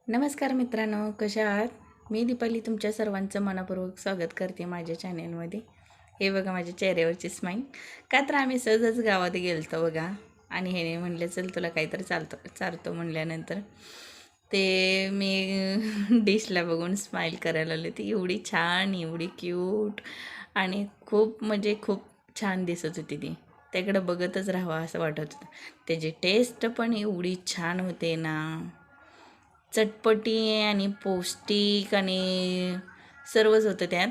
नमस्कार मित्रांनो, कशा आहात? मी दीपाली तुमच्या सर्वांचं मनपूर्वक स्वागत करते माझ्या चॅनेलमध्ये. हे बघा माझ्या चेहऱ्यावरची स्माईल. का तर आम्ही सहजच गावात गेलतो बघा, आणि हे म्हणलं चल तुला काहीतरी चारतो म्हणल्यानंतर ते मी डिशला बघून स्माईल करायला लागले. ती एवढी छान, एवढी क्यूट आणि खूप छान दिसत होती ती. त्याकडं बघतच राहावं असं वाटत होतं. त्याची टेस्ट पण एवढी छान होते ना, चटपटी आणि पौष्टिक आणि सर्वच होतं त्यात.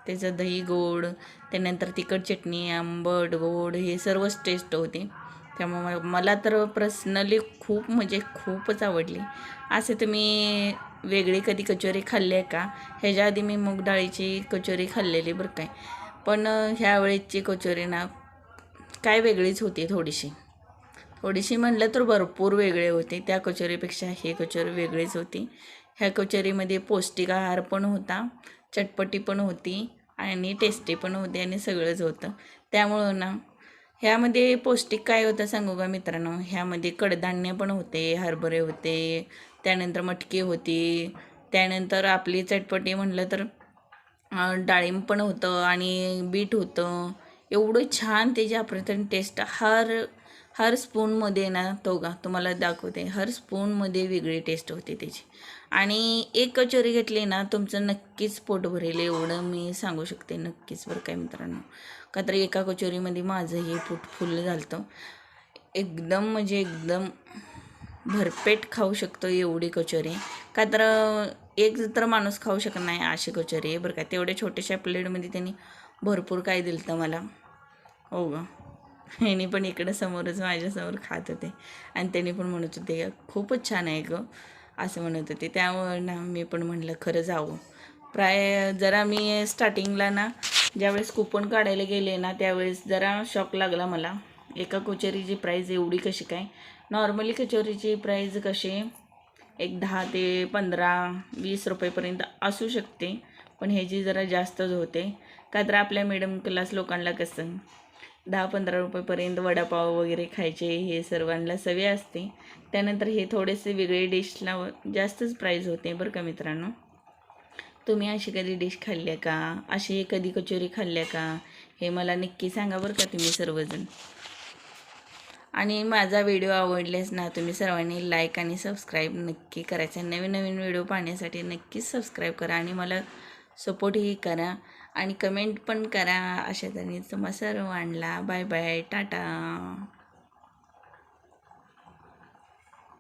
त्याचं दही गोड, त्यानंतर तिखट चटणी, आंबट गोड हे सर्वच टेस्ट होते. त्यामुळे मला तर पर्सनली खूपच आवडली. असे तुम्ही वेगळी कधी कचोरी खाल्ली आहे का? ह्याच्या आधी मी मूग डाळीची कचोरी खाल्लेली बरं काय, पण ह्यावेळेची कचोरी ना काय वेगळीच होती. थोडीशी म्हणलं तर भरपूर वेगळे होते. त्या कचोरीपेक्षा हे कचोरी वेगळीच होती. ह्या कचोरीमध्ये पौष्टिक आहार पण होता, चटपटी पण होती आणि टेस्टी पण होते आणि सगळंच होतं. त्यामुळं ना ह्यामध्ये पौष्टिक काय होतं सांगू का मित्रांनो? ह्यामध्ये कडधान्य पण होते, हरभरे होते, त्यानंतर मटकी होती, त्यानंतर आपली चटपटी म्हणलं तर डाळिंब पण होतं आणि बीट होतं. एवढं छान त्याची अप्रतिम टेस्ट. हर स्पूनमध्ये ना तुम्हाला दाखवते, हर स्पूनमध्ये वेगळी टेस्ट होते त्याची. आणि एक कचोरी घेतली ना तुमचं नक्कीच पोट भरेल एवढं मी सांगू शकते, नक्कीच बरं काय मित्रांनो. का तर एका कचोरीमध्ये माझं हे पोट फुल झालं. एकदम भरपेट खाऊ शकतो एवढी कचोरी. का तर एक तर माणूस खाऊ शकत नाही अशी कचोरी आहे बरं का. तेवढ्या छोट्याशा प्लेटमध्ये त्यांनी भरपूर काय दिलं तर मला. हो ग, ह्याने पण इकडं समोरच माझ्यासमोर खात होते आणि त्यांनी पण म्हणत होते खूपच छान आहे गं असं म्हणत होते. त्यामुळे ना मी पण म्हणलं खरं जावं. जरा मी स्टार्टिंगला ना ज्यावेळेस कुपन काढायला गेले ना त्यावेळेस जरा शॉक लागला मला. एका कचोरीची प्राईज एवढी कशी काय? नॉर्मली कचोरीची प्राईज कशी एक 10 ते 15-20 रुपयेपर्यंत असू शकते, पण ह्याची जरा जास्तच होते. का तर आपल्या मिडल क्लास लोकांना कसं 10-15 रुपयेपर्यंत वडापाव वगैरे खायचे हे सर्वांना सवय असते. त्यानंतर हे थोडेसे वेगळे डिशला जास्तच प्राईज होते बरं का मित्रांनो. तुम्ही अशी कधी डिश खाल्ली का? अशी कधी कचोरी खाल्ल्या का? हे मला नक्की सांगा बरं का तुम्ही सर्वजण. आणि माझा व्हिडिओ आवडल्यास ना तुम्ही सर्वांनी लाईक आणि सबस्क्राईब नक्की करायचं. नवीन व्हिडिओ पाहण्यासाठी नक्कीच सबस्क्राईब करा आणि मला सपोर्टही करा आणि कमेंट पण करा. अशा तऱ्हेने तुम्हा सर्वांना बाय बाय, टाटा.